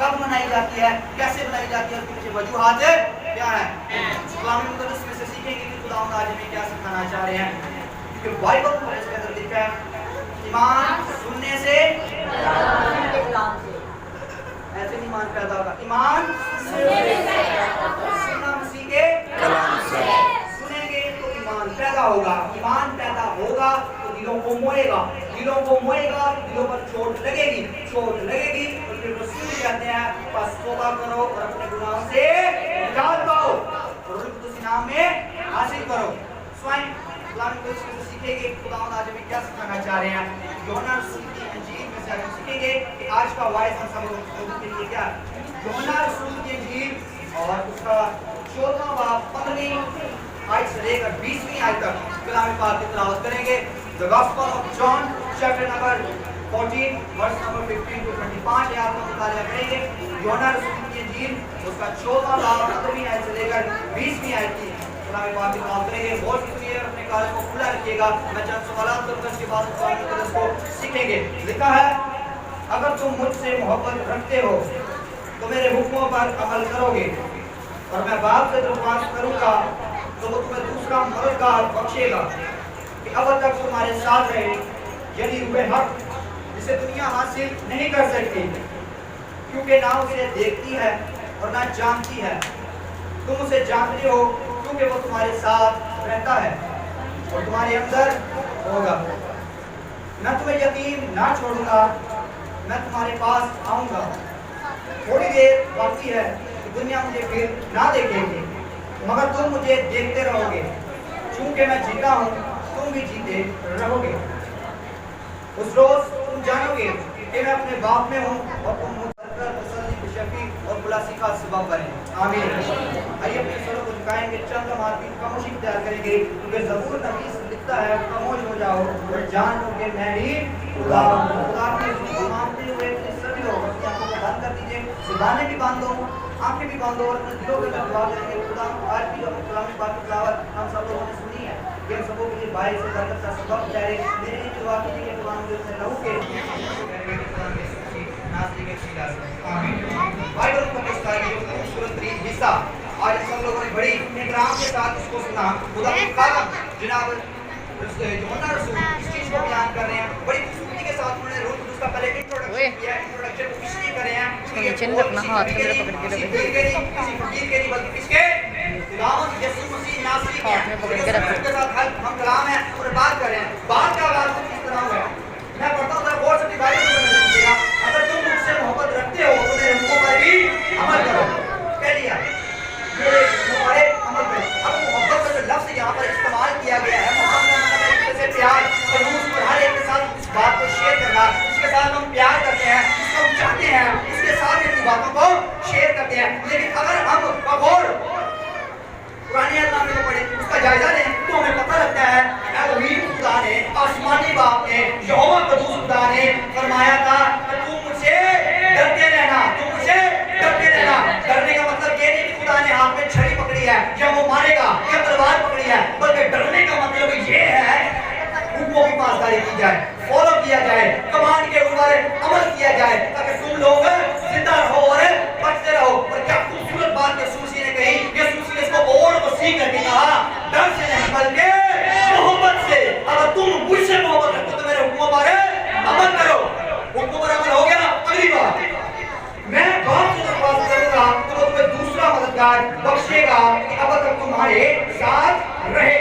कब मनाई जाती है, कैसे मनाई जाती है, उसके पीछे वजूहात क्या है। इस्लामी मुक़द्दस में से सीखेंगे कि खुदावंद आज हमें क्या सिखाना चाह रहे हैं। क्योंकि बाइबल में इसके अंदर लिखा है ईमान सुनने से ऐसे नहीं ईमान पैदा होगा, ईमान सुनना मसीह के कलाम से, सुनेंगे तो ईमान पैदा होगा, ईमान पैदा होगा तो दिलों को मोएगा, दिलों को मोएगा तो दिलों पर चोट लगेगी, चोट लगेगी तो फिर रसूल कहते हैं बस तौबा करो और अपने गुनाहों से निजात पाओ और उनको इनाम में हासिल करो। स्वयं इस्लाम को सीखेंगे खुदावंद आज हमें क्या सिखाना चाह रहे हैं। यूहन्ना रसूल की इंजील में से हम सीखेंगे कि आज का वाइस हम सब लोगों के लिए क्या है। यूहन्ना रसूल की इंजील और उसका 14वां बाब 15वीं आयत से लेकर 20वीं आयत तक कलाम पाक की तिलावत करेंगे। The gospel of John chapter number 14 verse number 15 to 25 आयत का मुताला करेंगे। यूहन्ना रसूल की इंजील उसका 14वां बाब 15वीं आयत से लेकर 20वीं आयत की कलाम पाक की तिलावत करेंगे। बहुत सुनिए, अपने कान को खुला रखिएगा। मैं चंद सवालात करूंगा, उसके बाद कलाम मुक़द्दस को सीखेंगे। लिखा है अगर तुम मुझसे मोहब्बत रखते हो तो मेरे हुक्मों पर अमल करोगे और मैं बाप से दरख्वास्त करूंगा तो वो तुम्हें दूसरा मददगार बख्शेगा कि अब तक तुम्हारे साथ रहे, यानी रूहे हक जिसे दुनिया हासिल नहीं कर सकती क्योंकि ना उसे देखती है और ना जानती है। तुम उसे जानते हो क्योंकि वो तुम्हारे साथ रहता है और तुम्हारे अंदर होगा। मैं तुम्हें यतीम ना छोड़ूंगा, मैं तुम्हारे पास आऊंगा। थोड़ी देर बाकी है कि दुनिया मुझे फिर ना देखेगी मगर तुम मुझे देखते रहोगे, क्योंकि मैं जीता हूँ तुम भी जीते रहोगे। उस रोज तुम जानोगे कि मैं अपने बाप में हूँ और तुम शफी और खुलासी का सबब बने। आमीन। आइए अपने सरों को झुकाएंगे, चंद हम आपकी खामोशी इख्तियार करेंगे क्योंकि ज़बूर नबी लिखता है खामोश हो जाओ और जान लो कि मैं ही खुदा हूँ। खुदा के हुक्म मानते हुए सभी लोग अपनी आंखों को बंद कर दीजिए, ज़ुबानें भी बंद हो, आंखें भी बंद हो और अपने दिलों के अंदर दुआ करेंगे। खुदा आज भी हम कलाम पाक की तिलावत हम सब लोगों ने सुनी है, ये हम सबों के लिए बाहर से बरकत का सबब ठहरे। मेरे लिए दुआ कीजिए कि खुदा मुझे उससे लहू के बाइबल मुक़द्दस का ये खूबसूरत तरीन हिस्सा आज सब लोगों ने बड़ी इकराम के साथ इसको सुना। खुदा के कालम जनाब यूहन्ना रसूल इस चीज को बयान कर रहे हैं, बड़ी खूबसूरती के साथ उन्होंने रूह कुदूस का पहले इंट्रोडक्शन किया, इंट्रोडक्शन को इसलिए कर रहे हैं कि अपना हाथ मेरे पकड़ के रखे, किसी फकीर के नहीं बल्कि किसके खुदावंद यीशु मसीह नासरी के हाथ में पकड़ के रखे के साथ हम कलाम है और बात कर रहे हैं। बात का आगाज कुछ इस तरह हुआ है, मैं पढ़ता हूं और से बाइबल में लिखा अगर तुम मुझसे मोहब्बत रखते हो तो मेरे हुक्मों पर भी अमल करो। पहली बात मेरे हुक्मों पर अमल करो। अब मोहब्बत का जो लफ्ज यहाँ पर इस्तेमाल किया गया है, मोहब्बत का मतलब है जैसे प्यार खलूस और हर एक के साथ इस बात को शेयर करना, जिसके साथ हम प्यार करते हैं, जिसको हम चाहते हैं, उसके साथ अपनी बातों को शेयर करते हैं। लेकिन अगर हम और पुरानी नामे में पढ़े उसका जायजा लें तो हमें पता लगता है एलोहीम खुदा ने, आसमानी बाप ने, यहोवा कदूस खुदा ने फरमाया था कि तुम मुझसे डरते रहना, तुम मुझसे डरते रहना। डरने का मतलब ये नहीं कि खुदा ने हाथ में छड़ी पकड़ी है या वो मारेगा या तलवार पकड़ी है, बल्कि डरने का मतलब ये है हुक्मों की पासदारी की जाए, फॉलो किया जाए, कमांड के ऊपर अमल किया जाए ताकि तुम लोग जिंदा रहो और बचते रहो। और क्या खूबसूरत बात यीशु मसीह ने कही, यीशु मसीह ने इसको और वसी करके कहा डर से नहीं बल्कि मोहब्बत से। अगर तुम मुझसे मोहब्बत रखते हो तो मेरे हुक्मों पर अमल करो। हुक्मों पर अमल हो गया। अगली बात, मैं बाप से दरख्वास्त करूंगा तो वो तुम्हें दूसरा मददगार बख्शेगा कि अब तक तुम्हारे साथ रहे।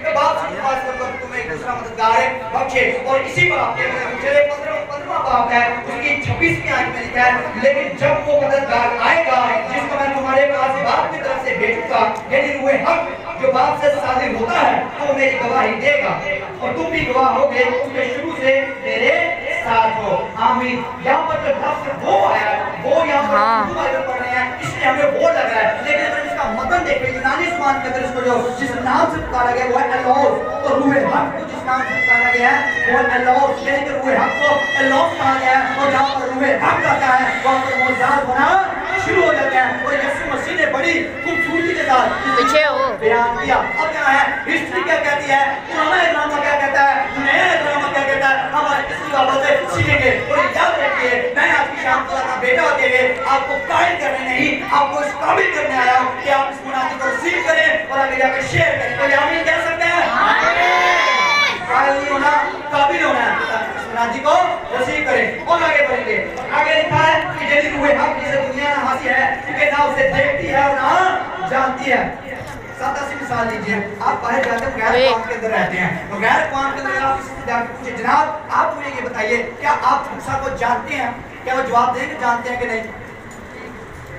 मैं बाप से दरख्वास्त करूंगा तो तुम्हें दूसरा मददगार बख्शे। और इसी बात के चले 15वां बाप है उसकी 26वीं आयत में लिखा है लेकिन जब वो मददगार आएगा जिसको मैं तुम्हारे पास बाप की तरफ से भेजूंगा, यानी रूहे हक जो बाप से सादिर होता है, तो मेरी गवाही देगा और तुम भी गवाह होगे क्योंकि शुरू से मेरे साथ हो। आमीन। यहाँ पर जो लफ्ज़ वो आया वो यहाँ पर पढ़ रहे हैं, इसलिए हमें कुरान के अंदर इसको जो जिस नाम से पुकारा गया वो है एलोस, तो रूह हक को जिस नाम से पुकारा गया है वो है एलोस, यानी कि रूह हक को एलोस कहा गया है। और जहाँ पर रूह हक आता है वहाँ पर मौजूद होना शुरू हो जाता है। और यीशु मसीह ने बड़ी खूबसूरती के साथ बयान किया। अब क्या है, हिस्ट्री क्या कहती है, पुराना इकरामा क्या कहता है, नया इकरामा क्या कहता है, हम इसी बाबत से सीखेंगे। और याद रखिए, मैं आज की शाम को आपका बेटा होते हुए आपको कायल करने नहीं, आपको इस काबिल करने आया हूँ कि आप इस मुनादी को रिसीव करें और आगे जाकर शेयर करें। तो आमीन कह सकते हैं? कायल नहीं होना, काबिल होना है, इस मुनादी को रिसीव करें और आगे बढ़ेंगे। आगे लिखा है कि यदि रूह हक जिसे दुनिया ना हासिल है क्योंकि ना उसे देखती है और ना जानती है। सादा सी मिसाल लीजिए, आप बाहर जाते हैं गैर कौम के अंदर रहते हैं, तो गैर कौम के अंदर आप किसी से जाकर पूछे जनाब आप मुझे ये बताइए क्या आप मूसा को जानते हैं, क्या वो जवाब देंगे जानते हैं कि नहीं?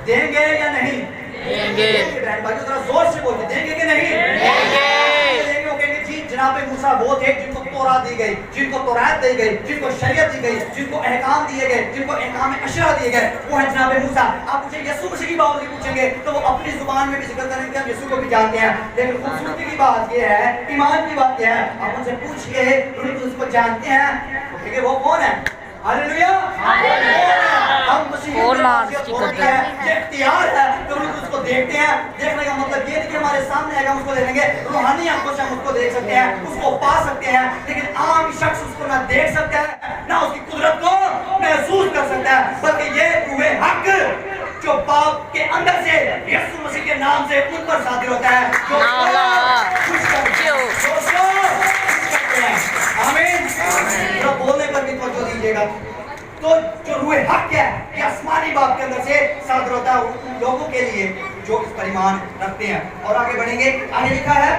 देंगे या नहीं? देंगे। भाई जरा जोर से बोलिए, देंगे कि नहीं? देंगे। वो कहेंगे जी जनाब मूसा वो थे जिनको तौरात दी गई, जिनको तौरात दी गई, जिनको शरीयत दी गई, जिनको अहकाम दिए गए, जिनको अहकाम अशरा दिए गए, वो है जनाब मूसा। आप पूछे यीशु मसीह की बात पूछेंगे तो वो अपनी जुबान में भी जिक्र करेंगे हम यीशु को भी जानते हैं, लेकिन खूबसूरती की बात ये है, ईमान की बात ये है, आप उनसे पूछिए उसको जानते हैं वो कौन है? हालेलुया, हम मसीह ये इख्तियार है तो उसको देखते हैं। देखने का मतलब ये नहीं कि हमारे सामने आएगा उसको देखेंगे, रूहानी आंखों से हम उसको देख सकते हैं, उसको पा सकते हैं, लेकिन आम शख्स उसको ना देख सकता है ना उसकी कुदरत को महसूस कर सकता है, बल्कि ये रूह हक जो बाप के अंदर से यीशु मसीह के नाम से उन पर सादिर होता है जो खुश करते हैं। आमीन। तो बोलने पर भी तवज्जो दीजिएगा। तो जो रूह हक है ये आसमानी बाप के अंदर से सादर होता है उन लोगों के लिए जो इस पर ईमान रखते हैं। और आगे बढ़ेंगे, आगे लिखा है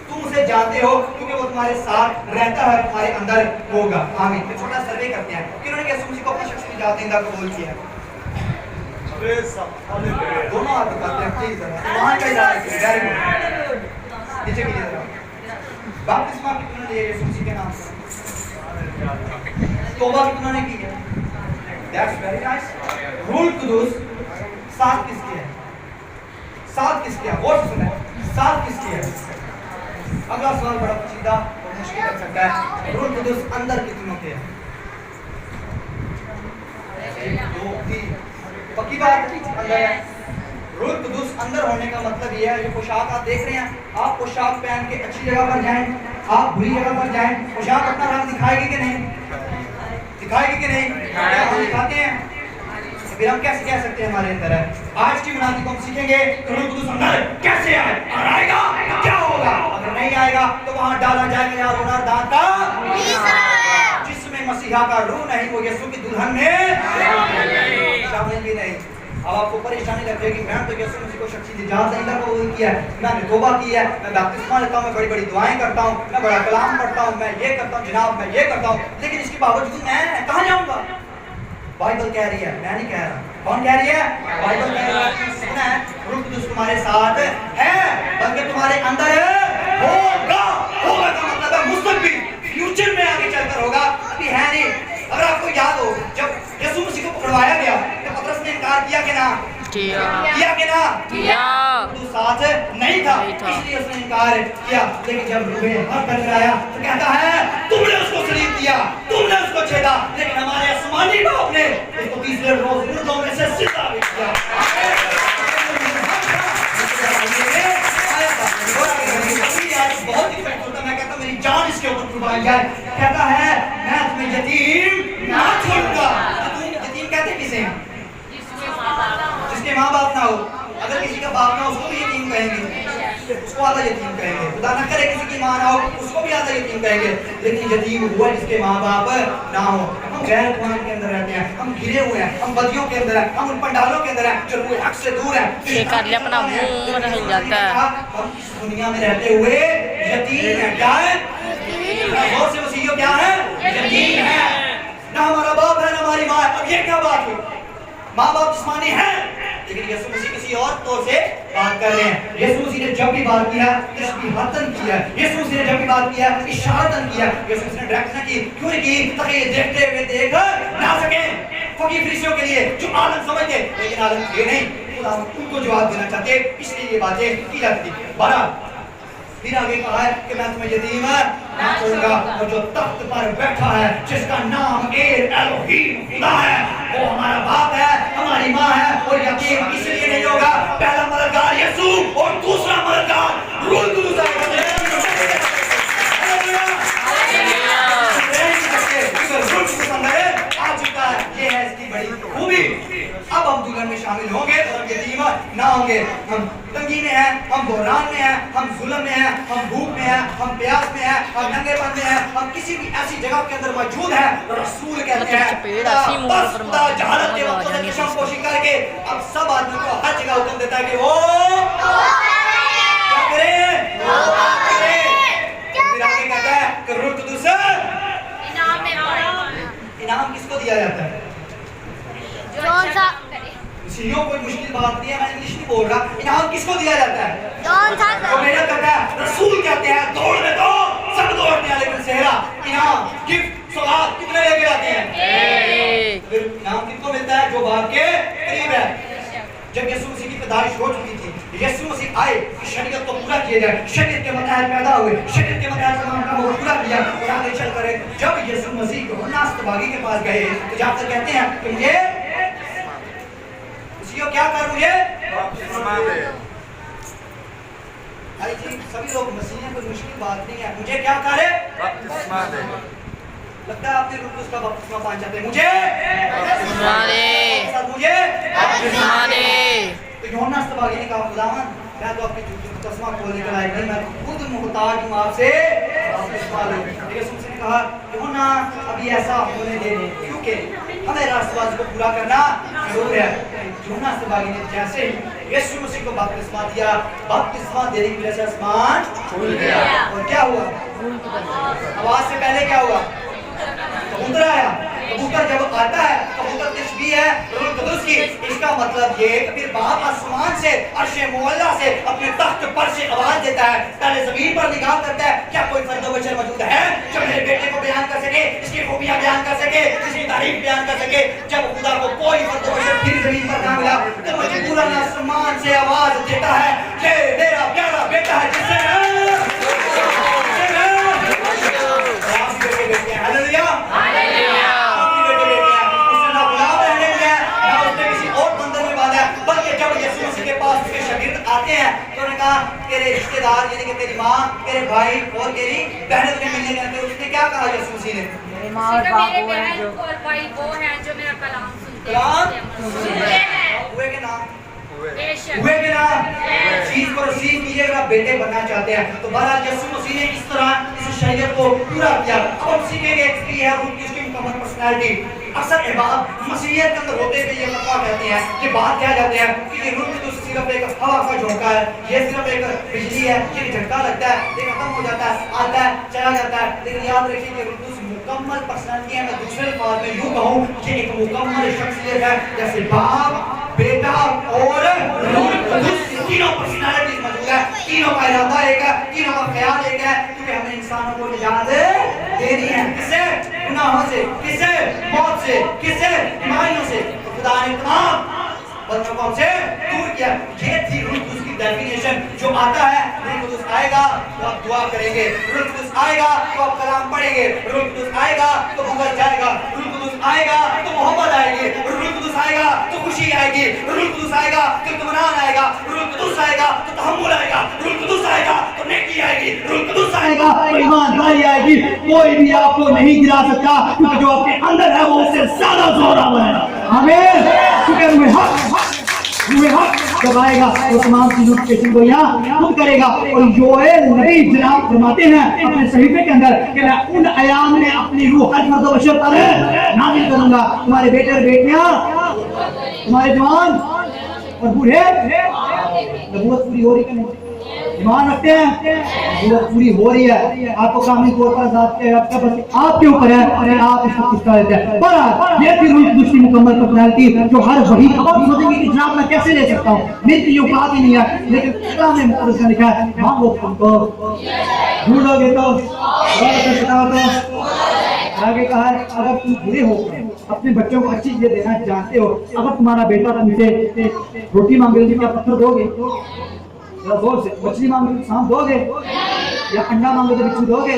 तुम उसे जानते हो क्योंकि वो तुम्हारे साथ रहता है, तुम्हारे अंदर होगा। आमीन। तो छोटा सर्वे करते हैं कि उन्होंने यीशु मसीह को अपना शख्स जातेंदा कबूल किया। दोनों हाथ दिखाते हैं प्लीज, वहां का इशारा कीजिए, वेरी गुड, नीचे कीजिए जरा। बपतिस्मा कितने लिए यीशु मसीह के नाम से? तौबा कितने की है? That's very nice. रूह कुदूस साथ किसकी है? साथ किसकी है? और सुने, साथ किसकी है? अगला सवाल बड़ा पेचीदा और मुश्किल लग सकता है, रूह कुदूस अंदर कितनों के है? 1 2 3 पक्की बात अंदर है। रूह कुदूस अंदर होने का मतलब ये है, जो पोशाक आप देख रहे हैं, आप पोशाक पहन के अच्छी जगह पर जाएं, आप बुरी जगह पर जाएं, पोशाक अपना रंग दिखाएगी कि नहीं? दिखाएगी कि नहीं? क्या हम दिखाते हैं? फिर हम कैसे कह सकते हैं हमारे अंदर है? आज की मुनादी को हम सीखेंगे कि रूह कुदूस अंदर कैसे आए, और आएगा क्या होगा? अगर नहीं आएगा तो वहां डाला जाएगा यार होना दांता जिसमें मसीहा का रूह नहीं, वो यीशु की दुल्हन में शामिल भी नहीं। अब आपको परेशानी लग जाएगी, मैं तो यीशु मसीह को शख्सी निजात नहीं कबूल किया है, मैंने तौबा की है, मैं बपतिस्मा लेता हूँ, मैं बड़ी बड़ी दुआएं करता हूँ, मैं बड़ा कलाम पढ़ता हूँ, मैं ये करता हूँ जनाब, मैं ये करता हूँ, लेकिन इसके बावजूद मैं कहाँ जाऊँगा? बाइबल कह रही है, मैं नहीं कह रहा। कौन कह रही है? बाइबल कह रही है। सुना है, रूह कुदूस तुम्हारे साथ है, बल्कि तुम्हारे अंदर होगा। होगा का मतलब है मुस्तकबिल, फ्यूचर में आगे चलकर होगा, अभी है नहीं। अगर आपको याद हो जब यीशु मसीह को पकड़वाया गया तो पतरस ने इनकार किया कि ना? किया कि ना? तो साथ नहीं था, इसलिए उसने इनकार किया। लेकिन जब रूह हक अंदर आया तो कहता है तुमने उसको सलीब दिया, तुमने उसको छेदा, लेकिन हमारे आसमानी बाप ने उसको तीसरे रोज मुर्दों में से जिंदा भी किया। बहुत ही मैं कहता मेरी जान इसके ऊपर कुर्बान जाए। कहता है मैं तुम्हें यतीम ना छोड़ूंगा। यतीम कहते किसे हैं? जिसके माँ बाप ना हो। अगर किसी का बाप ना हो उसको भी यतीम कहेंगे, उसको आधा यतीम कहेंगे। खुदा ना करे किसी की माँ ना हो उसको भी आधा यतीम कहेंगे, लेकिन यतीम हुआ जिसके माँ बाप ना हो। हम गैर कुरान के अंदर रहते हैं, हम घिरे हुए हैं, हम बदियों के अंदर हैं, हम उन पंडालों के अंदर हैं जो रूह हक से दूर है। ये कर लिया अपना मुंह रह जाता है। हम इस दुनिया में रहते हुए यतीम है। क्या है? बहुत से वसीयत क्या है? यतीम है। ना हमारा बाप है ना हमारी माँ है। अब ये क्या बात हुई? माँ बाप जिस्मानी है, लेकिन यीशु मसीह किसी और तौर से बात कर रहे हैं। यीशु मसीह ने जब भी बात किया तशबीहतन किया, यीशु मसीह ने जब भी बात किया इशारतन किया। यीशु मसीह ने डायरेक्ट ना की, क्यों नहीं की? ताकि ये देखते हुए देख ना सके। फकीर फरीसियों के लिए जो आलम समझते, लेकिन आलम ये नहीं, खुदा उनको जवाब देना चाहते, इसलिए ये बातें की जाती थी। 12 फिर आगे कहा है कि मैं तुम्हें यतीम ना छोड़ूंगा, और जो तख्त पर बैठा है जिसका नाम एलोहीम खुदा है, वो हमारा बाप है, हमारी माँ है, और यतीम इसलिए नहीं होगा। पहला मददगार यीशु और दूसरा मददगार रूह कुदूस आएगा। आ चुका है, ये है इसकी बड़ी खूबी। अब हम दुल्हन में शामिल होंगे और हम यतीम ना होंगे। हम तंगी में हैं, हम बहरान में हैं, हम जुल्म में हैं, हम भूख में हैं, हम प्यास में हैं, हम नंगेपन में हैं, हम किसी भी ऐसी जगह के अंदर मौजूद हैं। रसूल कहते हैं बस खुदा जहालत के वक्त में कशमपोशी करके अब सब आदमी को हर जगह हुक्म देता है कि वो क्या करें, फिर आगे कहता है कि रूह कुदूस इनाम किसको दिया जाता है? सीढ़ियों कोई मुश्किल बात नहीं है, मैं इंग्लिश नहीं बोल रहा। इनाम किसको दिया जाता है? जो मेहनत करता है। रसूल कहते हैं दौड़ में दो, सब दौड़ते हैं लेकिन सेहरा, इनाम, गिफ्ट, सौगात कितने लेके जाते हैं? फिर इनाम किसको मिलता है? जो बाप के करीब है। जब यीशु मसीह की पैदाइश हो चुकी थी, यीशु मसीह आए कि शरीयत को पूरा किया जाए, शरीयत के मुताबिक पैदा हुए, शरीयत के मुताबिक तमाम काम को पूरा किया और आगे चल कर जब यीशु मसीह यूहन्ना अस्तबागी के पास गए तो जाकर कहते हैं कि मुझे उसी को क्या कर, मुझे बपतिस्मा दे। भाई जी सभी लोग मसीह हैं, कोई मुश्किल बात नहीं है। मुझे क्या करे? बपतिस्मा दे। लगता है आपने रूह का बपतिस्मा पाना चाहते हैं। मुझे बपतिस्मा दे, मुझे बपतिस्मा दे। तो यूहन्ना अस्तबागी ने कहा खुदावन मैं तो अपनी तस्मा खोलने के लायक नहीं, मैं खुद मुहताज हूं आपसे बपतिस्मा लो। यीशु मसीह ने कहा यूहन्ना अभी ऐसा होने दे क्योंकि हमें राष्ट्रवाद को पूरा करना जरूर है। यूहन्ना अस्तबागी ने जैसे यीशु मसीह को बपतिस्मा दिया, बपतिस्मा देने की वजह से आसमान खुल गया और क्या हुआ? आवाज से पहले क्या हुआ? कबूतर आया। कबूतर जब आता है, कबूतर तशबीह है रूह कुदूस की। इसका मतलब ये कि फिर बाप आसमान से अर्शे मुअल्ला से अपने तख्त पर से आवाज देता है, पहले जमीन पर निगाह करता है, क्या कोई फर्द बशर मौजूद है जो मेरे बेटे को बयान कर सके, इसकी खूबियां बयान कर सके, इसकी तारीफ बयान कर सके? जब खुदा को कोई फर्द बशर फिर जमीन पर ना मिला तो मजबूरन आसमान से आवाज देता है कि मेरा प्यारा बेटा है जिससे हालेलुया, हालेलुया। उसने ना गुलाम रहने दिया, ना उसने किसी और बंदर में बांधा, बल्कि जब यीशु मसीह के पास उसके शागिर्द आते हैं तो उन्होंने कहा तेरे रिश्तेदार यानी कि तेरी माँ, तेरे भाई और तेरी बहनें तुझे मिलने गए थे। उसने क्या कहा यीशु मसीह ने? मेरे माँ और बाप वो हैं जो और भाई वो हैं जो मेरा कलाम सुनते हैं। हुए के नाम हुए के नाम चीज को रिसीव कीजिए। अगर आप बेटे बनना चाहते हैं तो बहरहाल यीशु मसीह ने इस तरह इस शरीयत को पूरा किया। अब हम सीखेंगे कि है रूह की उसकी मुकम्मल पर्सनालिटी। अक्सर अहबाब मसीहियत के अंदर होते हुए ये फतवा कहते हैं, ये बात कह जाते हैं कि ये रूह तो सिर्फ एक हवा का झोंका है, ये सिर्फ एक बिजली है, ये झटका लगता है, ये खत्म हो जाता है, आता है चला जाता है। लेकिन याद रखिए कि रूह मुकम्मल पर्सनालिटी है। मैं दूसरे अल्फाज में यूं कहूं कि एक मुकम्मल शख्सियत है, जैसे बाप, बेटा और रूह तीनों पर्सनालिटीज मौजूद है, तीनों का इरादा एक है, तीनों का ख्याल एक है, क्योंकि हमें इंसानों को निजात देनी है। किससे? गुनाहों से। किससे? मौत से। किससे? बीमारियों से। तो खुदा ने तमाम बच्चों को हमसे दूर किया। ये थी रूह कुदूस की डेफिनेशन। जो आता है रूह कुदूस आएगा तो आप दुआ करेंगे, रूह कुदूस आएगा तो आप कलाम पढ़ेंगे, रूह कुदूस आएगा तो बुगल जाएगा, रूह कुदूस आएगा तो मोहब्बत आएगी, रूह कुदूस आएगा तो खुशी आएगी, रूह कुदूस आएगा तो इत्मीनान आएगा, रूह कुदूस आएगा तो तहम्मुल आएगा, रूह कुदूस आएगा तो नेकी आएगी, रूह कुदूस आएगा तो ईमानदारी आएगी। कोई भी आपको नहीं गिरा सकता क्योंकि जो आपके अंदर है वो उससे ज्यादा जोरावर है। आमीन। जब आएगा तो तमाम चीजों की पेशी को यहाँ खुद करेगा। और योएल नबी जनाब फरमाते हैं अपने सहीफे के अंदर कि मैं उन अयाम में अपनी रूह हर मर्द बशर पर नाज़िल करूंगा। तुम्हारे बेटे और बेटियां, तुम्हारे जवान और बूढ़े, नबूवत पूरी हो रही है, ईमान रखते हैं, नबूवत पूरी हो रही है। आपको कामनी तौर पर आपके ऊपर है और आप इसको किसका लेते हैं। पर ये थी रूह कुदूस की मुकम्मल पर्सनालिटी जो हर वही अब सोचेंगे कि जनाब मैं कैसे ले सकता हूँ, मेरी ये औकात ही नहीं है। लेकिन कलाम में मुकद्दस में लिखा है मांगो तुमको ढूंढोगे तो आगे कहा है अगर तुम बुरे हो अपने बच्चों को अच्छी चीजें देना जानते हो, अगर तुम्हारा बेटा तुमसे रोटी मांगे तो क्या पत्थर दोगे? जोर से। मछली मांगे तो सांप दोगे? या अंडा मांगे तो बिच्छू दोगे?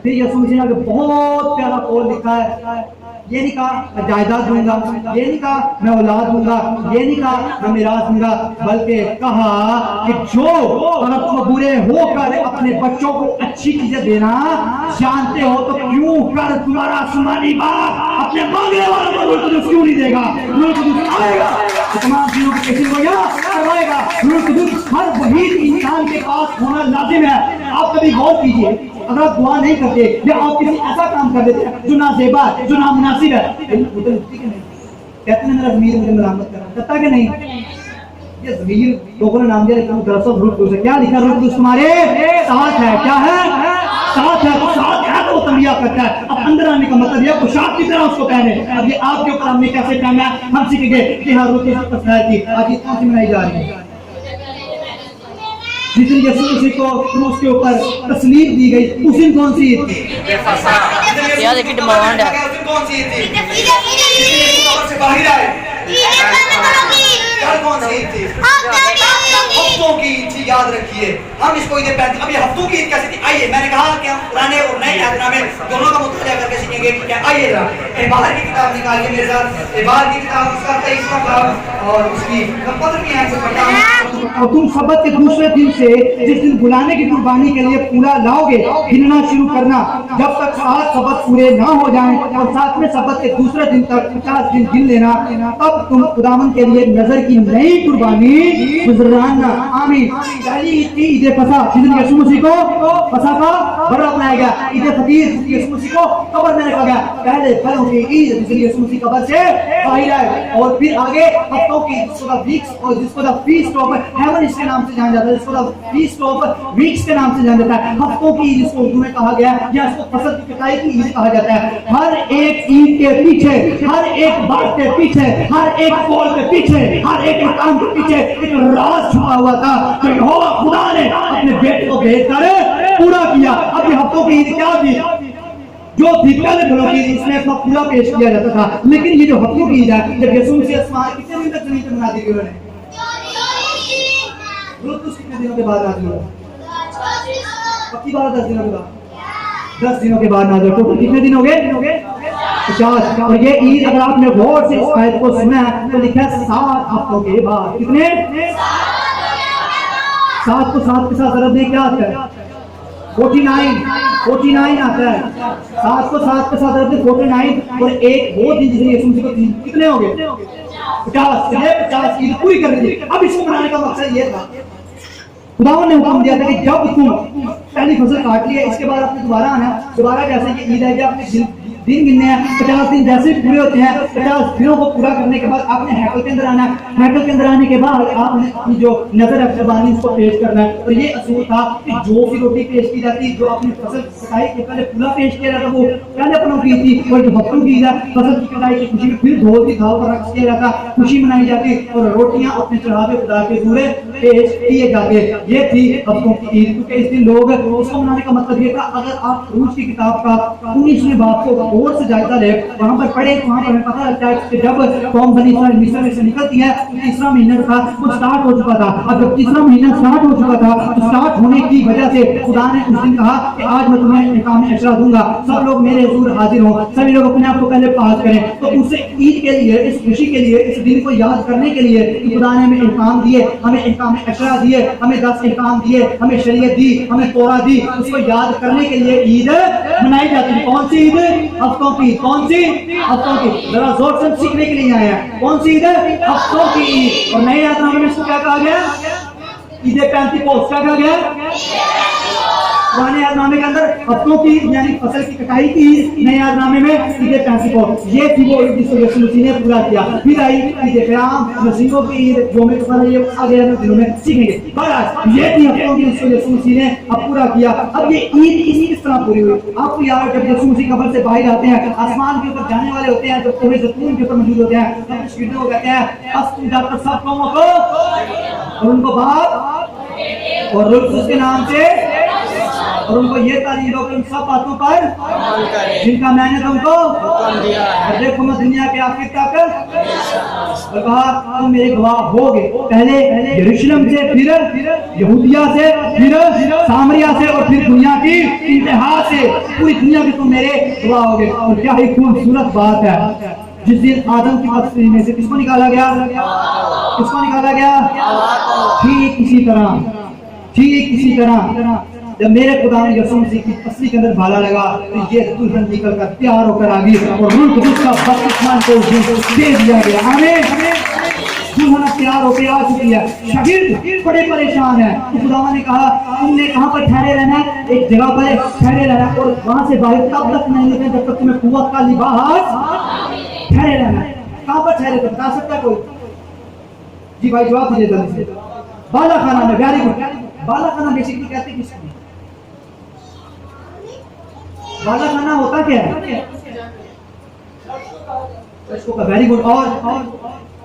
फिर यीशु मसीह ने बहुत प्यारा कौल लिखा है, ये नहीं कहा मैं जायदाद दूंगा, ये नहीं कहा मैं औलाद दूंगा, ये नहीं कहा मैं मिरास दूंगा, बल्कि कहा कि जो अगर तुम बुरे होकर अपने बच्चों को अच्छी चीजें देना जानते हो तो क्यों कर तुम्हारा आसमानी बाप अपने मांगने वालों को रूह कुदूस क्यों नहीं देगा? रूह कुदूस आएगा, तमाम चीजों की पेशी करवाएगा। रूह कुदूस हर वही इंसान के पास होना लाजिम है। आप कभी गौर कीजिए, अगर आप दुआ नहीं करते या आप किसी ऐसा काम कर देते हैं जो नाजेबा है, जो नामुनासिब है, कहते हैं मेरा ज़मीर मुझे मलामत कर रहा है, करता कि नहीं? ये ज़मीर लोगों ने नाम दिया, लेकिन दरअसल रूह कुदूस क्या लिखा? रूह कुदूस तुम्हारे साथ है। क्या है? साथ है। तो साथ है तो वो तंबिया करता है। अब अंदर आने का मतलब ये पोशाक की तरह उसको पहने। अब ये आपके ऊपर हमने कैसे पहना है, हम सीखेंगे कि हर रूह की पर्सनैलिटी आज ये कौन सी मनाई जा रही है? जिस दिन यीशु मसीह को क्रूस के ऊपर तस्लीम दी गई उस दिन कौन सी ईद थी? यार एक डिमांड है, उस दिन कौन सी ईद थी? यीशु कब्र से बाहर आए, कल कौन सी ईद थी? हफ्तों की ईद थी, याद रखिए। हम इसको ईद पहनते। अब ये हफ्तों की ईद कैसी थी? आइए, मैंने कहा कि हम पुराने और नए यात्रानामे दोनों का मुताबिया करके सीखेंगे कि क्या। आइए इबार की किताब निकालिए मेरे साथ। इबार की किताब उसका 23वां बाब और उसकी पत्र की यहाँ से पढ़ता हूँ। और तुम सबत के दूसरे दिन से जिस दिन बुलाने की कुर्बानी के लिए पूरा लाओगे गिनना शुरू करना, जब तक 7 सबत पूरे ना हो जाएं, और 7वें सबत के दूसरे दिन तक 50 दिन गिन लेना, तब तुम खुदावन के लिए नजर की नई कुर्बानी गुजराना। आमीन। पहली ईद थी ईद फसा, जिस दिन यीशु मसीह को फसा का बड़ा अपनाया गया। ईद फतीर, यीशु मसीह को कब्र में रखा गया। पहले फलों की ईद, जिस दिन यीशु मसीह कब्र से बाहर आए, और फिर आगे हफ्तों की, जिसको वीक्स और जिसको द फीस्ट ऑफ हेवन इसके नाम से जाना जाता है, जिसको द फीस्ट ऑफ वीक्स के नाम से जाना जाता है। हफ्तों की ईद जिसको उर्दू में कहा गया, या इसको फसल की कटाई की ईद कहा जाता है। हर एक ईद के पीछे, हर एक बात के पीछे, हर एक कॉल के पीछे, हर एक काम के पीछे एक राज छुपा हुआ था जो यहोवा खुदा ने अपने बेटे को भेजकर पूरा किया। अब ये हफ्तों की ईद क्या थी? जो थी पहले फलों की, इसमें अपना पूरा पेश किया जाता था। लेकिन ये जो हफ्तों की ईद है, जब यीशु मसीह आसमान कितने दिन तक जमीन पर बना दी गई उन्होंने? कितने दिनों के बाद नाज़िल हुआ? पक्की बात 10 दिनों के बाद। 10 दिनों के बाद नाज़िल। टोटल कितने दिन हो गए? 50। और ये ईद अगर आपने गौर से इस आयत को सुना तो लिखा है 7 हफ्तों के बाद। कितने? 7 को 7 के साथ अरब में क्या आता है? 49 आता है। 7 को 7 के साथ अरब में 49, और एक वो दिन जिसमें यीशु मसीह को कितने हो गए? 50 ईद पूरी कर दी। अब इसको बनाने का मकसद ये था, खुदावंद ने हुक्म दिया था कि जब तुम पहली फसल काट लिया, इसके बाद आपने दोबारा आना। दोबारा जैसे कि ईद है, आपने दिन गिनने हैं, 50 दिन जैसे पूरे होते हैं, 50 दिनों को पूरा करने के बाद आपने हैकल के अंदर आना है। हैकल के अंदर आने के बाद आपने अपनी जो नजर है कुर्बानी उसको पेश करना है। और ये असूल था कि जो भी रोटी पेश की जाती, जो अपनी फसल कटाई के पहले पूरा पेश किया जाता, वो पहले अपनों की थी। और जो हफ्तों की फसल की कटाई की खुशी में फिर धोल की धाव पर रख किया जाता, खुशी मनाई जाती, और रोटियां अपने चढ़ावे खुदा के पूरे पेश किए जाते। ये थी हफ्तों की ईद। क्योंकि इस दिन लोग उसको मनाने का मतलब ये था, अगर आप रूस की किताब का 19वें बाब को और से जायजा ले, वहां पर पढ़े तो वहां पर हमें पता लगता है कि जब कौम बनी इस्राएल मिस्र में से निकलती है, तो तीसरा महीना था वो स्टार्ट हो चुका था। अब जब तीसरा महीना स्टार्ट हो चुका था, तो स्टार्ट होने की वजह से खुदा ने उस दिन कहा कि आज मैं तुम्हें इकाम अशरा दूंगा, सब लोग मेरे हुजूर हाजिर हो, सभी लोग अपने आप को पहले पाक करें। तो उससे ईद के लिए, इस खुशी के लिए, इस दिन को याद करने के लिए खुदा ने हमें इकाम दिए, हमें इकाम अशरा दिए, हमें 10 इकाम दिए, हमें शरीयत दी, हमें तोरा दी। उसको याद करने के लिए ईद मनाई जाती है। कौन सी ईद? हफ्तों की। कौन सी? हफ्तों की। जरा जोर से सीखने के लिए आए हैं। कौन सी ईद है? हफ्तों की ईद। और नए यात्रानामे में इसको क्या कहा गया? ईद पैंतीकोस। क्या कहा गया? पुराने यादनामे के अंदर हफ्तों की यानी फसल की कटाई की, नए यादनामे में ईद पैंतीकोस। ये थी वो ईद जिसको यीशु मसीह ने पूरा किया। फिर आई ईद क़याम, मसीहों की ईद, जो में तो ये आगे आने दिनों में सीखेंगे। बहरहाल ये थी हफ्तों की जिसको यीशु मसीह ने अब पूरा किया। अब ये ईद किस तरह पूरी हुई? आपको याद, जब यीशु मसीह कब्र से बाहर आते हैं, आसमान के ऊपर जाने वाले होते हैं, जब कोहे ज़ैतून के ऊपर मौजूद होते हैं, तब मुशरिकीन को कहते हैं अस्तु जाकर सब कौमों को, और उनको बाप और रूह के नाम से और उनको ये तालीम दो कि उन सब बातों पर अमल करें जिनका मैंने तुमको हुक्म दिया है। और देखो मैं दुनिया के आखिर तक और कहा तुम मेरे गवाह होगे। पहले यरूशलेम से, फिर यहूदिया से, फिर सामरिया से और फिर दुनिया की इंतहा से, पूरी दुनिया के तुम मेरे गवाह होगे। और क्या ही खूबसूरत बात है, जिस दिन आदम की बस्ती में से किसको निकाला गया? किसको निकाला गया? ठीक इसी तरह जब मेरे खुदा ने यीशु मसीह की पसली के अंदर भाला लगा तो ये दुल्हन निकल कर तैयार होकर आ गई और रूह कुदूस का बपतिस्मा को दे दिया गया। आमीन। दुल्हन तैयार होकर आ चुकी है। शागिर्द बड़े परेशान है। तो खुदा ने कहा तुमने कहाँ पर ठहरे रहना है? एक जगह पर ठहरे रहना और वहां से बाहर तब तक नहीं निकले जब तक तुम्हें कुव्वत का लिबास ठहरे रहना। कहाँ पर ठहरे थे बता सकता कोई? जी भाई जवाब दीजिए जल्दी से। बाला खाना में। Very good. बाला खाना बेसिकली कहते हैं किसको? बाला खाना होता क्या है? Very good. और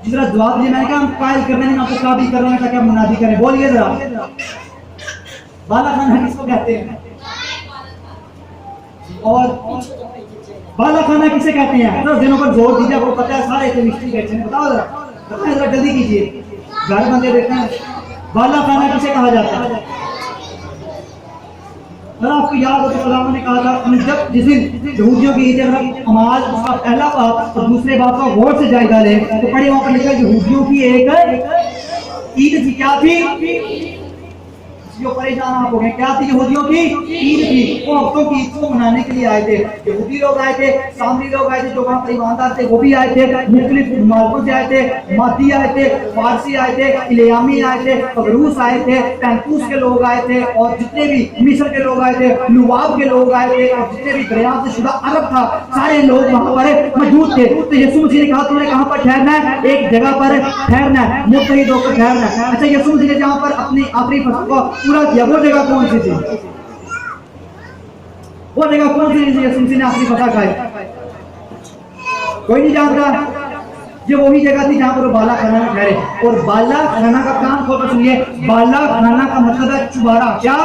जिस तरह जवाब दिए मैंने कहा हम कायल करने में आपको क्या भी कर रहे हैं ताकि हम मुनादी करें। बोलिए जरा बाला खाना किसको कहते हैं? और बाला खाना किसे कहते हैं? तो दिनों पर जोर दीजिए, आपको पता है सारे केमिस्ट्री कहते हैं। बताओ जरा जल्दी कीजिए, घर बंदे देखते हैं। बाला खाना किसे कहा जाता है? अगर आपको याद हो तो खुदा ने कहा था जब जिस दिन यहूदियों की ईद अमाल उसका पहला बाप और दूसरे बाप का गौर से जायजा ले तो पढ़े वहां पर लिखा यहूदियों की एक ईद थी। क्या थी? जो परेशान आप हो गए, क्या थी? यहूदियों की ईद थी। वो हफ्तों की ईद को मनाने के लिए आए थे। यहूदी लोग आए थे, सामरी लोग आए थे, जो वहाँ पर ईमानदार थे वो भी आए थे, मुख्तलिफ मालकों से आए थे, मादी आए थे, फारसी आए थे, इलियामी आए थे, रूस आए थे, पैंतूस के लोग आए थे और जितने भी मिस्र के लोग आए थे, लुवाब के लोग आए थे और जितने भी दरिया से शुदा अरब था सारे लोग वहाँ पर मौजूद थे। तो यीशु मसीह ने कहा तुमने कहाँ पर ठहरना है? एक जगह पर ठहरना है, मुत्तहिद होकर ठहरना है। अच्छा यीशु मसीह ने जहाँ पर अपनी आखिरी फसल को पूरा किया वो जगह कौन सी थी? वो जगह कौन सी थी? यीशु मसीह ने आखिरी फसल खाई? कोई नहीं जानता। ये वही जगह थी जहाँ पर वो बाला खाना में ठहरे। और बाला खाना का काम खोल सुनिए, बाला खाना का मतलब है चुबारा। क्या?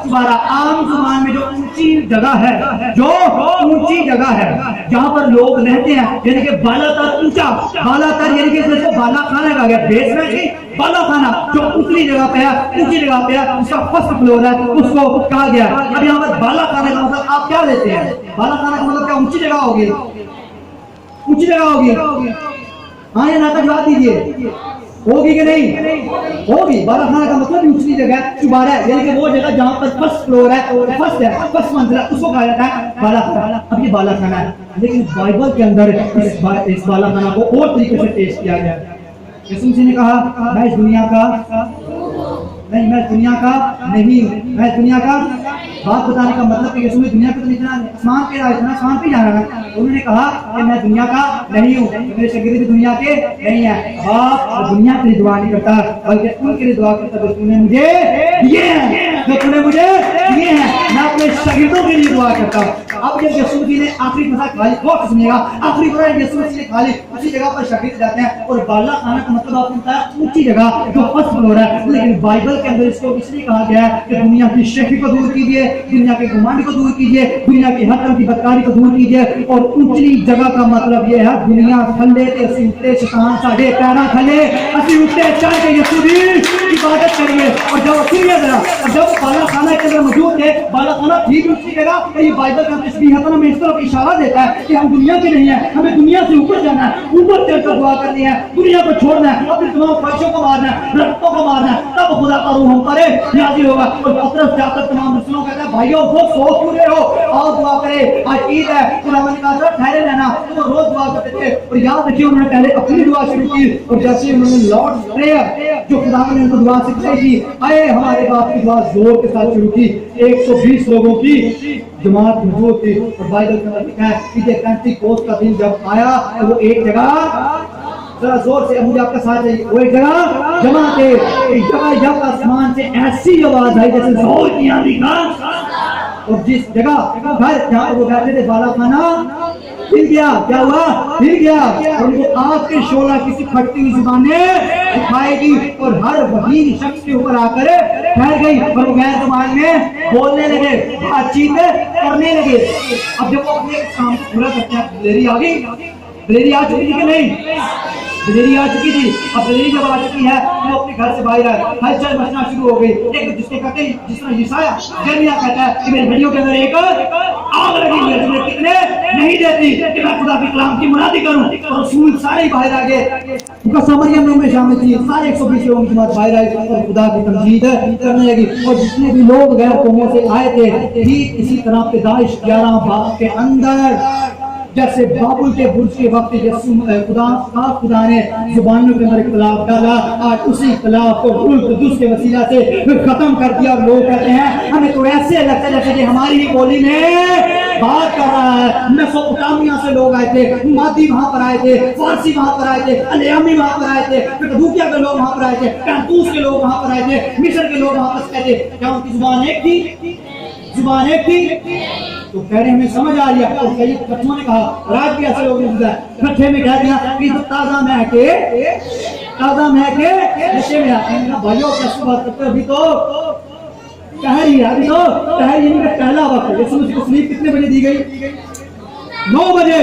चुबारा। आम जुबान में जो ऊंची जगह है, जो ऊंची जगह है जहाँ पर लोग रहते हैं, यानी कि बालातर ऊंचा, बालातर यानी कि बाला खाना कहा गया। बेसमेंट ही बाला खाना जो ऊंची जगह पे है, ऊंची जगह पे है, उसका फर्स्ट फ्लोर है, उसको कहा गया। अब यहाँ पर बाला खाने का मतलब आप क्या लेते हैं? बाला खाना का मतलब क्या? ऊंची जगह होगी, ऊंची जगह होगी। हाँ या ना का जवाब दीजिए, होगी कि नहीं? होगी। बाला खाना का मतलब ऊंची जगह चुबारा है, यानी कि वो जगह जहाँ पर फर्स्ट फ्लोर है, फर्स्ट मंजिल है, उसको कहा जाता है बाला खाना। अब ये बाला खाना है, लेकिन बाइबल के अंदर इस बाला खाना को और तरीके से पेश किया गया। यीशु मसीह ने कहा मैं इस दुनिया का नहीं, मैं दुनिया का नहीं हूँ, मैं दुनिया का। बात बताने का मतलब कि यीशु ने दुनिया को तो नहीं जाना, आसमान पे आया था, आसमान पे जाना है। उन्होंने कहा कि मैं दुनिया का नहीं हूँ, मेरे शागिर्द भी दुनिया के नहीं है। बाप दुनिया के लिए दुआ नहीं करता बल्कि उनके लिए दुआ करता जो तूने मुझे दिए हैं, जो तूने मुझे दिए हैं, मैं अपने शागिर्दों के लिए दुआ करता हूँ। अब जब यीशु मसीह ने आखिरी फसा खाली, बहुत सुनिएगा, आखिरी फसा यीशु मसीह ने खाली, उसी जगह पर शागिर्द जाते हैं। और बाला खाना का मतलब आपको पता है ऊंची जगह जो फर्स्ट फ्लोर है। लेकिन बाइबल के अंदर इसको इसलिए कहा गया है कि दुनिया की शक्ति को दूर कीजिए, दुनिया के घमंड को दूर कीजिए, दुनिया की हर तरह की बदकारी को दूर कीजिए। और ऊंची जगह का मतलब यह है दुनिया थल्ले ते असी उत्ते शैतान साडे पैरां थल्ले असी उत्ते चढ़ के यीशु दी इबादत करिए। और जब सुनिए जरा, जब बाला खाना के अंदर मौजूद थे, बाला खाना ठीक ऊंची जगह, तो ये बाइबल का तस्बीह है में इस तरफ इशारा देता है कि हम दुनिया के नहीं है, हमें दुनिया से ऊपर जाना है, ऊपर चढ़कर दुआ करनी है, दुनिया को छोड़ना है, अपने तमाम ख्वाहिशों को मारना है, रत्तों को मारना है, तब खुदा का रूह हम पर नाज़िल होगा। और पतरस जाकर तमाम मुस्लिमों को कहता है भाइयों वो सो क्यों रहे हो, आओ दुआ करें, आज ईद है। खुदा ने कहा था ठहरे रहना, तो रोज दुआ करते थे। और याद रखिए उन्होंने पहले अपनी दुआ शुरू की और जैसे उन्होंने लॉर्ड प्रेयर जो खुदा ने उनको दुआ सिखाई थी, आए हमारे बाप की दुआ जोर के साथ शुरू की। 120 लोगों की जमात मौजूद थी। और बाइबल के अंदर लिखा है कि जब पेंटिकोस्त का दिन जब आया तो वो एक जगह, जरा जोर से मुझे आपका साथ चाहिए, वो एक जगह जमा थे। एक जगह जब आसमान से ऐसी आवाज आई जैसे जोर की आंधी का, और जिस जगह घर जहाँ वो बैठे थे बाला खाना फिर क्या हुआ फिर क्या, और उनको आग के शोला किसी फटती हुई जुबानें दिखाएगी और हर वही शख्स के ऊपर आकर ठहर गई और वो गैर जुबान में बोलने लगे, बातचीत करने लगे। अब जब वो अपने काम को पूरा करते हैं, दिलेरी आ गई, दिलेरी आ चुकी थी कि नहीं, दिलेरी आ चुकी थी। अब दिलेरी जब आ चुकी है वो अपने घर से बाहर आए, हलचल मचना शुरू हो गई। एक जिसको कहते हैं, जिस तरह हिसाया जर्मिया कहता है कि मेरी हड्डियों के अंदर एक आग लगी है, तुमने कितने नहीं देती कि मैं खुदा के कलाम की मुनादी करूं। और रसूल सारे ही बाहर आ गए, उनका समरियम में शामिल थी, सारे 120 लोगों की बात बाहर आई और खुदा की तमजीद करने लगी। और जितने भी लोग गैर कौमों से आए थे, ठीक इसी तरह पैदाइश 11 बाब के अंदर जैसे बाबुल के बुर्ज के वक्त खुदा ने जुबानों के अंदर इख्तिलाफ डाला, आज उसी इख्तिलाफ को रूह कुद्दूस के वसीला से खत्म कर दिया। लोग कहते हैं हमें तो ऐसे लगता है जैसे कि हमारी ही बोली में बात कर रहा है। मेसोपोटामिया से लोग आए थे, मादी वहां पर आए थे, फारसी वहां पर आए थे, अलियामी वहां पर आए थे, कदूकिया के लोग वहां पर आए थे, पैंतूस के लोग वहां पर आए थे, मिस्र के लोग वापस गए थे। क्या उनकी जुबान एक थी? जुबान एक थी? तो कह रहे हमें समझ आ रही है। और कई कथों ने कहा, और आज भी ऐसे लोग इकट्ठे में कह दिया कि तो ताजा महके नशे में आते हैं। भाइयों कैसे बात करते हैं, अभी तो कह रही है, अभी तो कह रही है पहला वक्त यीशु मसीह को स्लीप कितने बजे दी गई? 9 बजे।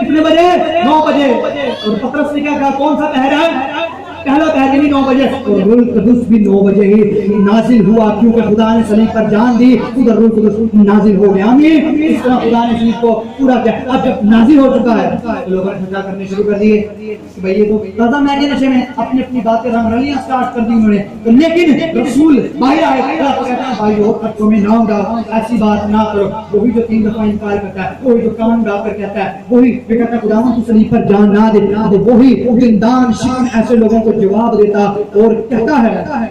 कितने बजे? 9 बजे। और पतरस ने क्या कहा, कौन सा पहरा है? पहला पहर 9 बजे। और रूह कुद्दूस भी 9 बजे ही नाजिल हुआ, क्योंकि खुदा ने सलीब पर जान दी, उधर रूह कुद्दूस नाजिल हो गया। आमीन। इस तरह खुदा ने सलीब को पूरा किया। अब जब नाजिल हो चुका है तो लोगों ने खर्चा करने शुरू कर दिए कि भाई ये तो ताजा मैके नशे में अपनी अपनी बातें रंगरलियां स्टार्ट कर दी उन्होंने। तो लेकिन रसूल बाहर आए, कहते हैं भाई वो खर्चों में नाम डाल, ऐसी बात ना करो। वही जो 3 दफा इनकार करता है, वही जो कान डालकर कहता है, वही कहता है खुदावन तू सलीब पर जान ना दे, वही जिंदान शिकन ऐसे लोगों को जवाब देता और कहता है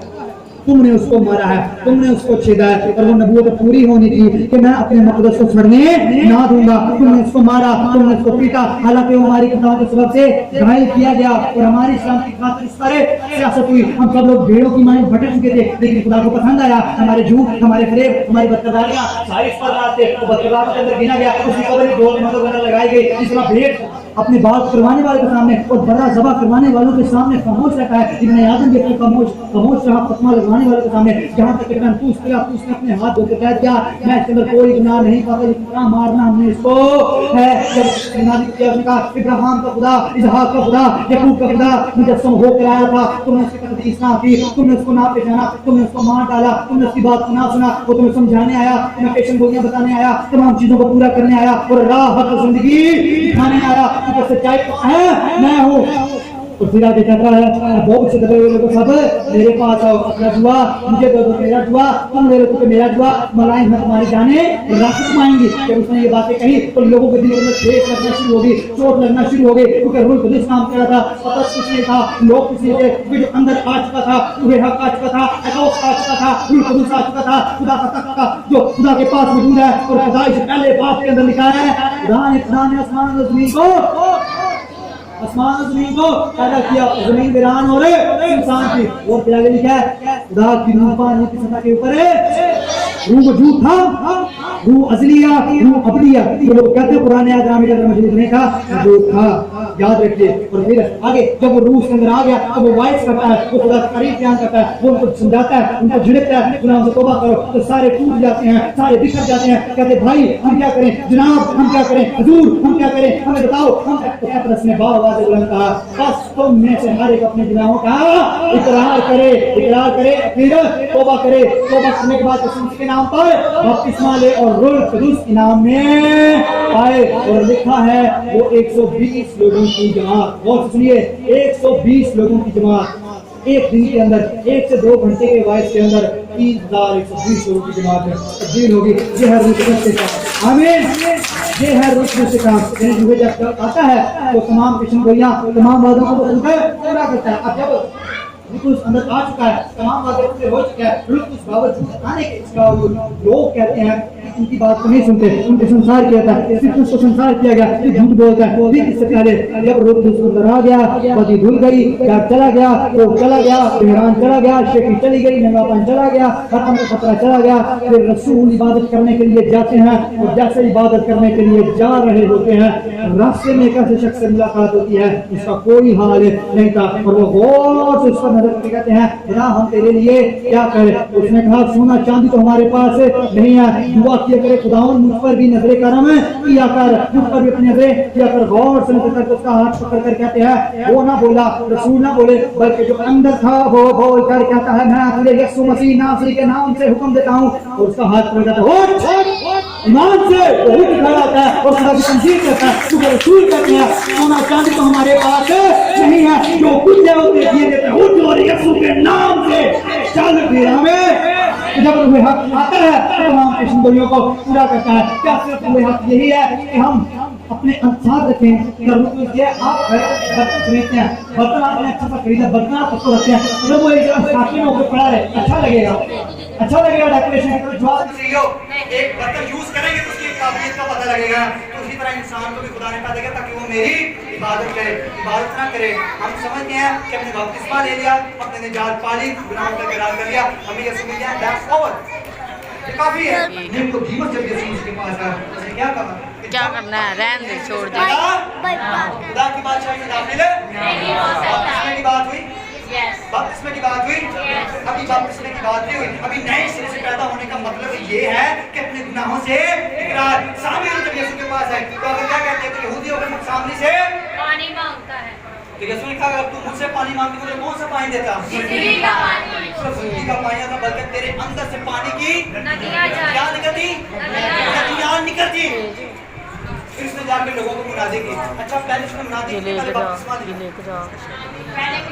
तुमने उसको मारा है, तुमने उसको छेदा है, और वो नबूवत पूरी होनी थी कि मैं अपने मक़दस को सड़ने ना दूंगा। तुमने उसको मारा, तुमने उसको पीटा, हालांकि वो हमारी किताब के सबब से घायल किया गया और हमारी इस्लाम की खातिर इस तरह सियासत हुई। हम सब लोग भेड़ों की मांग भटक चुके थे, लेकिन खुदा को पसंद आया हमारे झूठ, हमारे फरेब, हमारी बदकिरदारियां सारी इस पर आते, वो बदकिरदारों के अंदर गिना गया, उसकी कब्र में ढोल मदद वगैरह लगाई गई। इस तरह भेड़ अपनी बात करवाने वाले के सामने और बड़ा जबा करवाने वालों के सामने खामोश रहता है। इब्न आदम भी खामोश रहा फतवा लगवाने वाले के सामने, जहाँ तक कि उसने अपने हाथ धोकर कह दिया मैं इसके अंदर कोई गुनाह नहीं पाता, इतना मारना हमने इसको है। जब कहा इब्राहिम का खुदा, इसहाक का खुदा, याकूब का खुदा मुजस्सम होकर आया था, तुमने उसकी तकदीस ना की, तुमने उसको ना पहचाना, तुमने उसको मार डाला, तुमने उसकी बात को ना सुना। वो तुम्हें समझाने आया, तुम्हें पेशन गोलियां बताने आया, तमाम चीजों को पूरा करने आया और राह जिंदगी दिखाने आया। सच्चाई है मैं हूँ। तो फिर आगे कहता है बहुत से दबे हुए लोग सब मेरे पास आओ, अपना दुआ मुझे दो, मेरा दुआ तुम ले लो, तो मेरा दुआ मलाइन में तुम्हारी जाने रास्ते पाएंगी। जब उसने ये बातें कही तो लोगों के दिलों में ठेस लगना शुरू हो गई, चोट लगना शुरू हो गई, क्योंकि रूह कुद्दूस नाम कर रहा था, पता कुछ नहीं था, लोग किसी थे, क्योंकि जो अंदर आ चुका था, वह हक आ चुका था, अकाउंट आ चुका था, रूह कुद्दूस आ चुका था, खुदा का तख्त का जो खुदा के पास मौजूद है और खुदा से पहले बात के अंदर लिखा है खुदा ने आसमान और जमीन को पैदा किया, जमीन वीरान और इंसान थी। और क्या लिखा है खुदा की रूह पानी की सतह के ऊपर रूह मौजूद था, रूह अज़लिया, रूह अबदिया। तो लोग कहते हैं पुराने आदम में अगर मौजूद नहीं था, मौजूद था, याद रखिए। और फिर आगे जब वो रूह के अंदर आ गया तो वो वाइस करता है, वो खुदा का तारीफ बयान करता है, वो उनको समझाता है, उनको झिड़कता है, गुनाहों से तौबा करो, तो सारे टूट जाते हैं, सारे बिखर जाते हैं। कहते भाई हम क्या करें, जनाब हम क्या करें, हुजूर हम क्या करें, हमें बताओ। हम तो पतरस ने बावाज़ बुलंद कहा बस तुम में से हर एक अपने गुनाहों का इकरार करे, फिर तौबा करे, तौबा करने के बाद यीशु के नाम पर बपतिस्मा ले और रूह कुद्दूस के नाम में आए। और लिखा है वो 120 लोगों की जमात, और सुनिए 120 लोगों की जमात एक दिन के अंदर, 1 से 2 घंटे के वाइस के अंदर 3120 लोगों की जमात तब्दील होगी। ये है रूह कुद्दूस के काम। आमीन। ये है रूह कुद्दूस के काम। जब आता है तो तमाम पेशन गोइयां, तमाम वादों को पूरा करता है। अब जब रूह अंदर आ चुका है, तमाम बातें पूरे हो चुका है, रूह बावजूद आने के बावजूद लोग कहते हैं उनकी बात को नहीं सुनते, उनके संसार किया था, सिर्फ उसको संसार किया गया, ये झूठ बोलता है। वो भी इससे पहले जब रोक उसको डरा गया, बदी धुल गई, क्या चला गया, तो चला गया, इमरान चला गया, शेखी चली गई, नंगापन चला गया, खत्म का खतरा चला गया। फिर रसूल इबादत करने के लिए जाते हैं और जैसे इबादत करने के लिए जा रहे होते हैं, रास्ते में एक ऐसे शख्स से मुलाकात होती है जिसका कोई हाल नहीं था, और वो गौर से उस पर नजर करके कहते हैं, खुदा हम तेरे लिए क्या करें। उसने कहा, सोना चांदी तो हमारे पास नहीं है, दुआ किया करे खुदावन मुझ पर भी नजरे करम किया कर, मुझ पर भी अपनी नजरें किया कर। गौर से नजर करके उसका हाथ पकड़ कर कहते हैं, वो ना बोला, रसूल ना बोले, बल्कि जो अंदर था वो बोल कर कहता है, मैं तेरे यीशु मसीह नासरी के नाम से हुक्म देता हूँ। और उसका हाथ पकड़ जाता है, ईमान से वो उठ खड़ा होता है और खुदा की तमजीद करता है, क्योंकि रसूल कहते हैं, सोना चांदी तो हमारे पास नहीं है, जो कुछ है वो दिए देते हैं, उठ और यीशु के नाम से चल। फिर हमें जब वह हक आता है तो हम पेशेंदोरियों को पूरा करता है। क्या सिर्फ वह हक यही है कि हम अपने साथ रखें? आप बर्तन खरीदते हैं, बर्तन आपने अच्छा सा खरीदा, बर्तन आप उसको रखते हैं, जब वो एक साथी में होकर पड़ा रहे, अच्छा लगेगा, अच्छा लगेगा डेकोरेशन। एक बर्तन यूज करेंगे तो उसकी काबिलियत का पता लगेगा। तो उसी तरह इंसान को भी खुदा ने कहा देगा ताकि वो मेरी इबादत करे, इबादत ना करे। हम समझते हैं कि हमने बपतिस्मा ले लिया, अपने निजात पा ली, गुनाहों का इकरार कर लिया, हमें यीशु मिल गया, दैट्स ओवर, ये काफी है। लेकिन तो कीमत जब यीशु उसके पास आया, उसने क्या कहा? क्या करना है, रहन दे, छोड़ दे। खुदा की बादशाही में दाखिल नहीं हो सकता। बपतिस्मे की बात हुई, बपतिस्मे की बात हुई, अभी बपतिस्मे की बात नहीं हुई। अभी नए सिरे से पैदा होने का मतलब ये है कि अपने गुनाहों से इकरार। सामरी जब यीशु के पास है तो अगर क्या कहते हैं कि यहूदी होकर सामरी से पानी मांगता है, तो यीशु ने कहा, अगर तू मुझसे पानी मांगती मुझे कौन सा पानी देता? जिंदगी का पानी, सिर्फ जिंदगी का पानी आता, बल्कि तेरे अंदर से पानी की नदियाँ जाए, क्या निकलती? नदियाँ निकलती। फिर उसने जाकर लोगों को मुनादी की। अच्छा, पहले उसने मुनादी की, पहले बपतिस्मा दिया,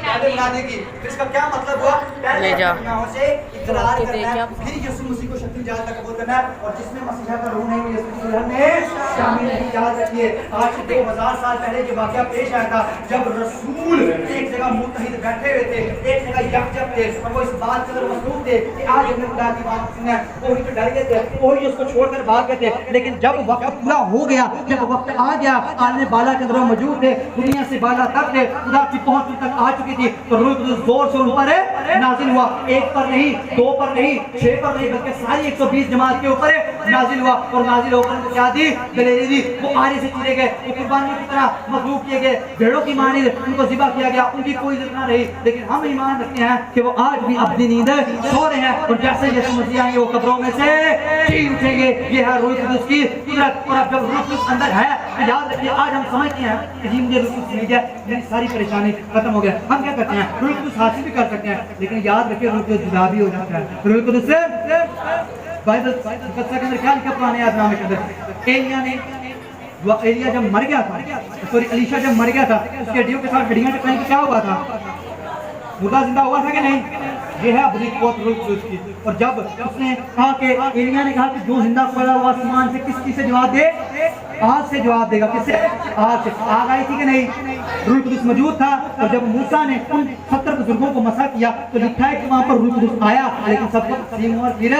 पहले मुनादी की। फिर इसका क्या मतलब हुआ? पहले गुनाहों से इकरार करना है, फिर यीशु मसीह को शक्ति जात तक कबूल करना है, और जिसमें मसीहा का रूह नहीं है यीशु मसीह में शामिल नहीं। याद रखिए, आज से 2000 साल पहले जो वाकया पेश आया था, जब रसूल एक जगह मुत्तहिद बैठे हुए थे, एक जगह यकजक थे, और वो इस बात पर मसरूफ थे कि आज हमने खुदा की बात सुनना है, वही तो डर गए थे, वही उसको छोड़कर भाग गए थे। लेकिन जब वक्त पूरा हो गया, जब वक्त आ गया, आने बाला के अंदर मौजूद थे, दुनिया से बाला तक थे, खुदा की पहुंच तक आ चुकी थी, तो रूह कुदूस जोर से ऊपर नाजिल हुआ। एक पर नहीं, दो पर नहीं, 6 पर नहीं, बल्कि सारी 120 जमात के ऊपर नाजिल हुआ। और नाजिल होकर उनको क्या दी? दलेरी दी। वो आरे से चीरे गए, वो कुर्बानियों की तरह मखलूक किए गए, भेड़ों की मानिद उनको ज़िबा किया गया, उनकी कोई इज्जत ना रही। लेकिन हम ईमान रखते हैं कि वो आज भी अपनी नींद सो रहे हैं, और जैसे जैसे मसीह आएंगे वो कब्रों में से जी उठेंगे। ये है रूह कुदूस की कुदरत। और अब जब रूह कुदूस अंदर है, याद रखिए, आज हम समझते हैं कि जी मुझे रूह कुदूस मिल गया, मेरी सारी परेशानी खत्म हो गया। हम क्या करते हैं? रूह कुदूस हासिल भी कर सकते हैं, लेकिन याद रखिए रूह कुदूस जुदा भी हो जाता है। रूह कुदूस से बाइबल के अंदर क्या लिखा? पुराने यादनामे के अंदर एलिया जब मर गया था, सॉरी एलीशा जब मर गया था, उसके हड्डियों के साथ हड्डियां टकराने क्या हुआ था? मुर्दा जिंदा हुआ था कि नहीं? ये है अपनी बहुत रूह कुदूस की। और जब उसने कहा कि एलिया ने कहा कि जो जिंदा पैदा हुआ आसमान से किस चीज से जवाब दे? आग से जवाब देगा। किससे? आग से। आग आई थी कि नहीं? रूह कुदूस मौजूद था। और जब मूसा ने उन 70 बुजुर्गों को मसा किया तो लिखा है कि वहां पर रूह कुदूस आया, लेकिन सब तस्लीम और फिर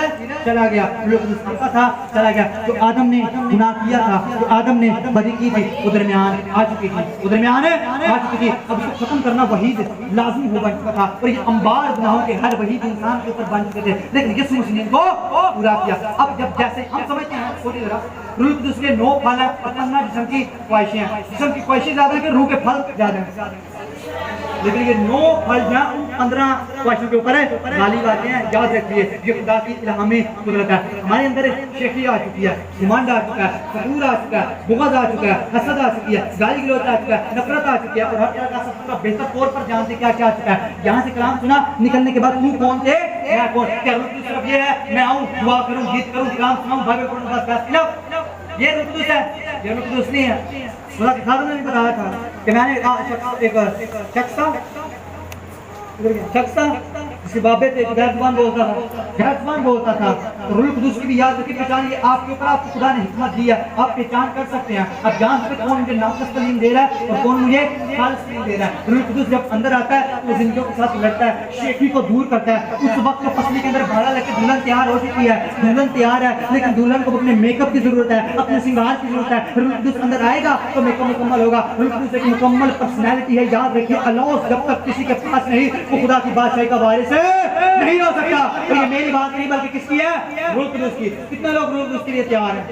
चला गया। रूह कुदूस आता था, चला गया। तो आदम ने गुनाह किया था, तो आदम ने बदी की थी, वो दरमियान आ चुकी थी, वो दरमियान आ चुकी थी। अब उसको खत्म करना वहीद लाजिम हो चुका था, और ये अंबार गुनाहों के हर वहीद इंसान के ऊपर बन चुके थे, लेकिन यीशु मसीह ने इनको पूरा किया। अब जब जैसे हम समझते हैं, छोटी जरा रूह कुदूस के 9 फल है और 15 जिस्म की ख्वाहिशें हैं। जिस्म की ख्वाहिशें ज्यादा है कि रूह के फल ज्यादा है, लेकिन ये 9 फल जहाँ 15 ख्वाहिशों के ऊपर है गालिब आते हैं। याद रखिए, ये खुदा की इल्हामी कुदरत है। हमारे अंदर शेखी आ चुकी है, घमंड आ चुका है, फखूर आ चुका है, बुग़्ज़ आ चुका है, हसद आ चुकी है, गाली गलौज आ चुका है, नफरत आ चुकी है, और हर तरह का सबका बेहतर तौर पर जानते क्या क्या आ चुका है। यहाँ से कलाम सुना, निकलने के बाद तू कौन थे, मैं कौन? क्या रूह कुदूस सिर्फ ये है मैं आऊँ, दुआ करूँ, गीत करूँ, कलाम सुनाऊँ, बाइबल पढ़ूँ, बस ये रूह कुदूस है? ये रूह कुदूस नहीं है। खुदा के खादिम ने भी बताया था कि मैंने एक शख्स था जिसका किसी बाबे से गैरजुबान बोलता था तो रूह कुदूस की भी याद रखिए, पहचान ये आपके ऊपर आपको खुदा ने हिकमत दी है, आप पहचान कर सकते हैं, आप जान सकते कौन मुझे नाक़िस तलीम दे रहा है और कौन मुझे खालिस तलीम दे रहा है। रूह कुदूस जब अंदर आता है तो जिंदगियों के साथ लड़ता है, शेखी को दूर करता है। उस वक्त तो पसली के अंदर भाड़ा लेके दुल्हन तैयार हो चुकी है, दुल्हन तैयार है, लेकिन दुल्हन को अपने मेकअप की जरूरत है, अपने श्रृंगार की जरूरत है। रूह कुदूस अंदर आएगा तो मेकअप मुकम्मल होगा। रूह कुदूस एक मुकम्मल पर्सनैलिटी है, याद रखिए। अलौस जब तक किसी के पास नहीं वो खुदा की बादशाही का वारिस नहीं हो सकता। तो ये मेरी बात नहीं बल्कि किसकी है? रूह कुदूस की। कितने लोग रूह कुदूस के लिए तैयार हैं?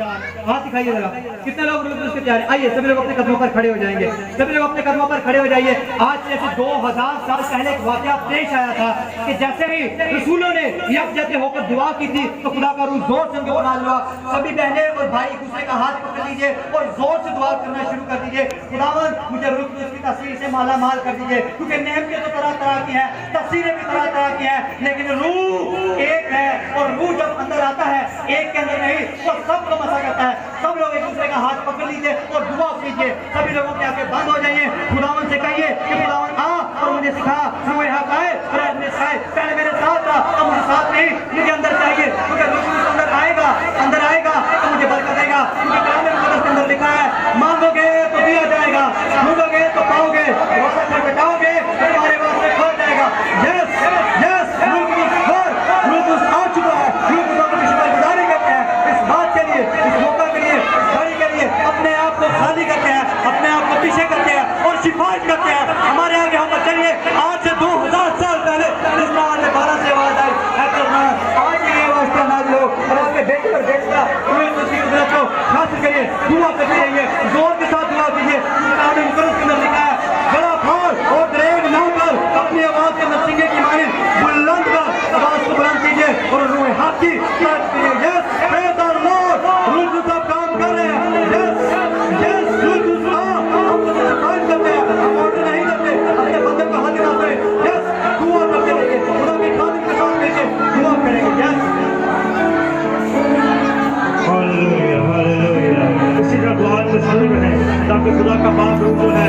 हाथ दिखाइए जरा, कितने लोग रूह कुदूस के तैयार हैं? आइए सभी लोग अपने कदमों पर खड़े हो जाएंगे, सभी लोग अपने कदमों पर खड़े हो जाइए। आज से 2000 साल पहले एक वाकया पेश आया था कि जैसे ही रसूलों ने यकजहत होकर दुआ की थी तो खुदा का रूह जोर से उनके ऊपर नाज़िल हुआ। सभी बहनें और भाई एक दूसरे का हाथ पकड़ लीजिए और जोर से दुआ करना शुरू कर दीजिए, खुदावंद मुझे रूह कुदूस की तस्वीर से माला माल कर दीजिए, क्योंकि नेमतें तो तरह तरह की हैं, तस्वीरें भी तरह तरह की हैं, लेकिन रूह एक है। और रूह जब अंदर आता है एक के अंदर नहीं, वो सबको मसा करता है। सब लोग एक दूसरे का हाथ पकड़ लीजिए और दुआ कीजिए। सभी लोगों के आंखें बंद हो जाइए। खुदावंद से कहिए कि खुदावंद आ और मुझे सिखा, रूह हक आए और अपने सिखाए। पहले मेरे साथ था, अब मुझे साथ नहीं, मुझे अंदर चाहिए, क्योंकि रूह कुदूस अंदर आएगा तो मुझे बरकत देगा, क्योंकि कलाम मुक़द्दस के अंदर लिखा है मांगोगे तो दिया जाएगा, ढूंढोगे तो पाओगे, रोज़ खटखटाओगे तो तुम्हारे वास्ते खुल जाएगा। यस यस, रूह कुदूस आ चुका है। रूह कुदूस की शुक्रगुजारी करते हैं इस बात के लिए, इस मौका के लिए, इस घड़ी के लिए। अपने आप को खाली करते हैं, अपने आप को पीछे करते हैं और सिफारिश करते हैं। हमारे आगे हम चलिए। आज से 2000 साल पहले जिस नाम ने 12 से आवाज आई, आज ये आवाज नाज़िल हो और आपके बेटे पर बेटा रूह कुदूस की कुदरत को हासिल करिए। दुआ करते रहिए, जोर के साथ दुआ कीजिए। कलाम मुक़द्दस के अंदर लिखा है गला फाड़ और दरेग ना कर, अपनी आवाज के नसीगे की मानिंद बुलंद कर आवाज को बुलंद कीजिए और रूह हक की तारीफ कीजिए। यस प्रेज़ द लॉर्ड, रूह कुदूस आप काम कर रहे हैं। यस यस, रूह कुदूस हम तो सिफारिश करते हैं, हम ऑर्डर नहीं करते, अपने बंदे को हाथ दिलाते हैं। यस, दुआ करते रहिए, खुदा के खादिम के साथ मिलकर दुआ करेंगे। Yes hallelujah hallelujah. इसी तरह दुआ में शामिल रहें ताकि खुदा का बाप रूह जो है